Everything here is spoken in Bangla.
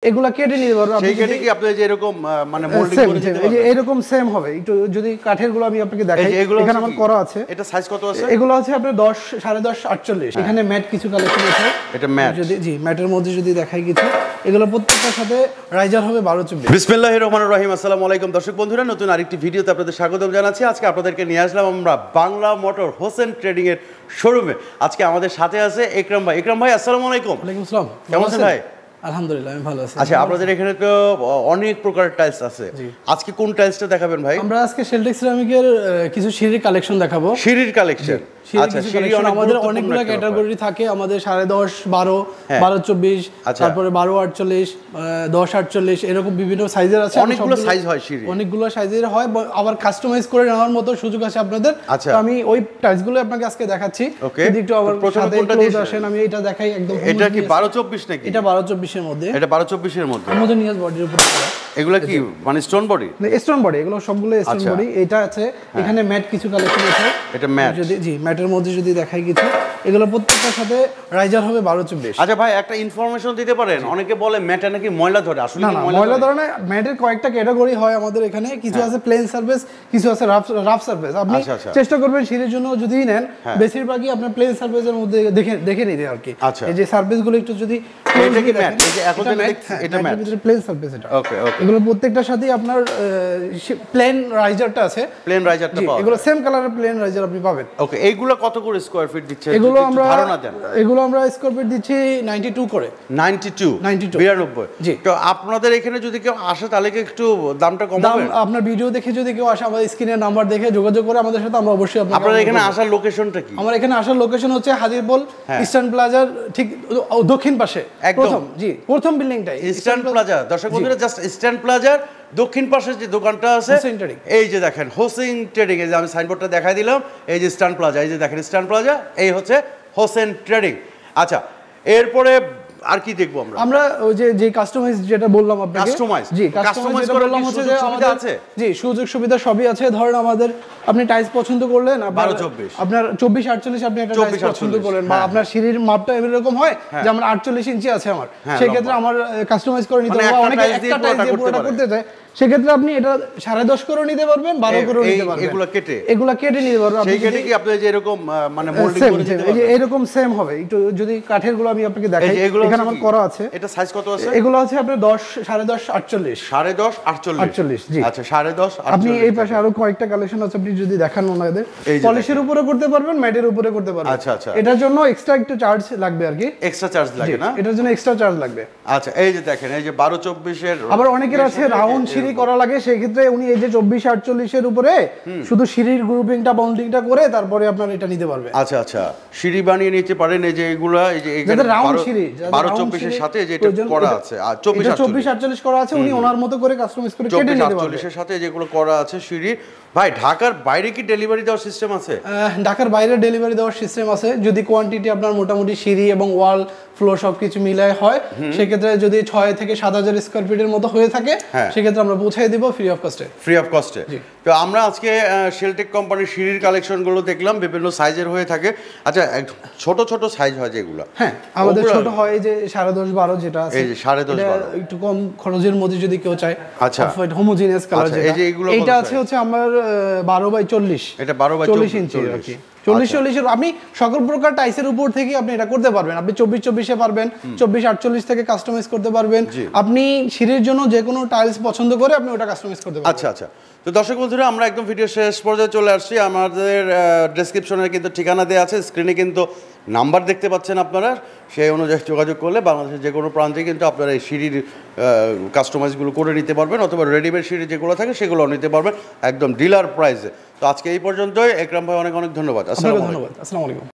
এগুলা কেটে নিতে পারবেন। সেই কেটে কি আপনি যে এরকম মানে মোল্ডিং করে দিতে পারবেন? এরকম সেম হবে। একটু যদি কাঠের গুলো আমি আপনাকে দেখাই, এখানে আমার করা আছে। এটা সাইজ কত আছে? এগুলো আছে আপনার 10, 10.5, 48। এখানে ম্যাট কিছু কালেকশন আছে। এটা ম্যাট, যদি জি ম্যাটের মধ্যে যদি দেখাই কিছু, এগুলো প্রত্যেকটার সাথে রাইজার হবে 12-24। বিসমিল্লাহির রহমানির রহিম। আসসালামু আলাইকুম দর্শক বন্ধুরা, নতুন আরেকটি ভিডিওতে আপনাদের স্বাগতম জানাচ্ছি। আজকে আপনাদেরকে নিয়ে আসলাম আমরা বাংলা মোটর হোসেন ট্রেডিং এর শোরুমে। আজকে আমাদের সাথে আছে একরাম ভাই। একরাম ভাই আসসালামু আলাইকুম। ওয়ালাইকুম আসসালাম। কেমন আছেন ভাই? আলহামদুলিল্লাহ আমি ভালো আছি। আচ্ছা, আপনাদের এখানে তো অনেক প্রকারের টাইলস আছে, আজকে কোন টাইলসটা দেখাবেন ভাই? আমরা আজকে শেলটেক সিরামিকের কিছু সিঁড়ির কালেকশন দেখাবো। সিঁড়ির কালেকশন। আচ্ছা, সিঁড়ি আমাদের অনেকগুলো ক্যাটাগরি থাকে। আমাদের 10.5, 12, 12-24, তারপরে 12-48, 10-48 এরকম বিভিন্ন সাইজের আছে। অনেকগুলো সাইজ হয় সিঁড়ি, অনেকগুলো সাইজের হয়, আবার কাস্টমাইজ করে নেওয়ার মতো সুযোগ আছে আপনাদের। আচ্ছা, আমি ওই টাইলসগুলো আপনাকে আজকে দেখাচ্ছি। যদি একটু আবার সাথে ক্লোজ আসেন, আমি এটা দেখাই একদম। এটা কি 12-24 নাকি? এটা 12-24 এর মধ্যে। এটা 12-24 এর মধ্যে। হোমোজেনিয়াস বডির উপর করা। এগুলা কি মানে স্টোন বডি? না, স্টোন বডি। এগুলো সবগুলো স্টোন বডি। এটা আছে, এখানে ম্যাট কিছু কালেকশন আছে। এটা ম্যাট, যদি জি ম্যাটের মধ্যে যদি দেখাই কিছু, এগুলো প্রত্যেকটার সাথে রাইজার হবে 12-24। আচ্ছা ভাই, একটা ইনফরমেশন দিতে পারেন? অনেকে বলে ম্যাটে নাকি ময়লা ধরে, আসলে না, ময়লা ধরে না। ম্যাটের কয়েকটা ক্যাটাগরি হয় আমাদের এখানে। কিছু আছে প্লেন সারফেস, কিছু আছে রাফ সারফেস। আপনি চেষ্টা করবেন সিঁড়ির জন্য যদি নেন, বেশিরভাগই আপনার প্লেন সারফেসের মধ্যে দেখে নিতে আর কি। এই যে সারফেসগুলো একটু যদি এটা কি ম্যাট? এই যে এখন যেটা দেখছি এটা ম্যাট, ভিতরে প্লেন সারফেস। এটা ওকে ওকে। এগুলো প্রত্যেকটার সাথে আপনার প্লেন রাইজারটা আছে। প্লেন রাইজারটা পাবেন। এগুলো সেম কালারের প্লেন রাইজার আপনি পাবেন। ওকে, এইগুলো কত করে স্কয়ার ফিট দিচ্ছে? এগুলো আমরা ধারণা দেন। এগুলো আমরা স্কয়ার ফিট দিচ্ছি 92 করে। 92 92। জি। তো আপনাদের এখানে যদি কেউ আসে তাহলে কি একটু দামটা কমাবেন? আপনার ভিডিও দেখে যদি কেউ আসে, আমাদের স্ক্রিনের নাম্বার দেখে যোগাযোগ করে আমাদের সাথে, আমরা অবশ্যই আপনাদের এখানে আসার লোকেশনটা কি? আমার এখানে আসার লোকেশন হচ্ছে হাজিরবল ইস্টার্ন প্লাজার ঠিক দক্ষিণ পাশে। প্রথম প্রথম বিল্ডিংটাই ইস্টার্ন প্লাজা। দর্শক বন্ধুরা, জাস্ট ইস্টার্ন প্লাজার দক্ষিণ পাশে যে দোকানটা আছে, এই যে দেখেন হোসেন ট্রেডিং। এই যে আমি সাইনবোর্ডটা দেখাই দিলাম, এই যে ইস্টার্ন প্লাজা, এই যে দেখেন ইস্টার্ন প্লাজা, এই হচ্ছে হোসেন ট্রেডিং। আচ্ছা, এরপরে আর কি দেখবো আমরা? আমরা ওই যে কাস্টমাইজ যেটা বললাম আপনাকে, কাস্টমাইজ বললাম হচ্ছে যে সুবিধা আছে। সুযোগ সুবিধা সবই আছে। ধরেন আমাদের আপনি টাইলস পছন্দ করলেন, 12-24, আপনার 24-48 আপনি একটা টাইলস পছন্দ করলেন, বা আপনার সিঁড়ির মাপটা এরকম হয় যে আমার 48 ইঞ্চি আছে আমার, সেই ক্ষেত্রে আমার কাস্টমাইজ করে নিতে হবে। অনেকে একটা টাইলস দিয়ে পুরোটা করতে চায়, সেক্ষেত্রে আপনি এটা 10.5 করে নিতে পারবেন, 12 করে নিতে পারবেন। এগুলা কেটে নিতে পারবেন। সেই কেটে কি আপনি যে এরকম মানে মোল্ডিং করে দিতে পারবেন? এরকম সেম হবে। একটু যদি কাঠের গুলো আমি আপনাকে দেখাই, এখানে আমার করা আছে। এটা সাইজ কত আছে? এগুলো আছে আপনার 10, 10.5, 48। 10.5, 48। জি আচ্ছা, 10.5, 48। আপনি এই পাশে আরো কয়েকটা কালেকশন আছে, আপনি যদি দেখান ওনাদের। পলিশের উপরে করতে পারবেন, ম্যাটের উপরে করতে পারবেন। আচ্ছা আচ্ছা। এটার জন্য এক্সট্রা একটু চার্জ লাগবে আর কি। এক্সট্রা চার্জ লাগে না? এটার জন্য এক্সট্রা চার্জ লাগবে। আচ্ছা, এই যে দেখেন, এই যে 12-24 এর। আবার অনেকের আছে রাউন্ড সিঁড়ি করা লাগে, সেই ক্ষেত্রে উনি এই যে 24-48 এর উপরে শুধু সিঁড়ির গ্রুপিংটা বাউন্ডিংটা করে তারপরে আপনার এটা নিতে পারবে। আচ্ছা আচ্ছা, সিঁড়ি বানিয়ে নিতে পারেন। এই যে এগুলা, এই যে এখানে রাউন্ড সিঁড়ি 12-24 এর সাথে যে এটা করা আছে, আর 24-48 করা আছে, উনি ওনার মতো করে কাস্টমাইজ করে কেটে নিতে পারবে। 24-48 এর সাথে যেগুলো করা আছে সিঁড়ি। ভাই, ঢাকার বাইরে কি ডেলিভারি দেওয়ার সিস্টেম আছে? ঢাকার বাইরে ডেলিভারি দেওয়ার সিস্টেম আছে, যদি কোয়ান্টিটি আপনার মোটামুটি সিঁড়ি এবং ওয়াল ফ্লোর সবকিছু মিলায় হয়। সেক্ষেত্রে যদি 6 থেকে 7,000 স্কয়ার ফিটের মতো হয়ে থাকে, সেক্ষেত্রে আমরা পৌঁছাই দিব ফ্রি অফ কস্টে। ফ্রি অফ কস্টে। তো আমরা আজকে শেলটেক কোম্পানির সিঁড়ির কালেকশনগুলো দেখলাম, বিভিন্ন সাইজের হয়ে থাকে। আচ্ছা, ছোট ছোট সাইজ হয় যেগুলো? হ্যাঁ, আমাদের ছোট হয় যে 10.5, 12 যেটা আছে। এই যে 10.5, 12 একটু কম খরচের মধ্যে যদি কেউ চায়। আচ্ছা, হোমোজেনিয়াস কালার যেটা, এইটা আছে হচ্ছে আমার 12/40। এটা 12/40 ইঞ্চি আর কি। 40-40 আপনি সকল প্রকার টাইসের উপর থেকে আপনি এটা করতে পারবেন। আপনি 24-24 এ পারবেন, 24-48 থেকে কাস্টমাইজ করতে পারবেন। আপনি সিঁড়ির জন্য যে কোনো টাইলস পছন্দ করে আপনি ওটা কাস্টমাইজ করতে পারবেন। আচ্ছা আচ্ছা। তো দর্শক বন্ধুরা, আমরা একদম ভিডিও শেষ পর্যায়ে চলে আসছি। আমাদের ডেসক্রিপশনে কিন্তু ঠিকানা দেওয়া আছে, স্ক্রিনে কিন্তু নাম্বার দেখতে পাচ্ছেন আপনারা। সেই অনুযায়ী যোগাযোগ করলে বাংলাদেশের যে কোনো প্রান্তে কিন্তু আপনারা এই সিঁড়ির কাস্টমাইজগুলো করে নিতে পারবেন, অথবা রেডিমেড সিঁড়ি যেগুলো থাকে সেগুলো নিতে পারবেন একদম ডিলার প্রাইসে। তো আজকে এই পর্যন্তই। একরাম ভাই, অনেক অনেক ধন্যবাদ। আসসালামু আলাইকুম।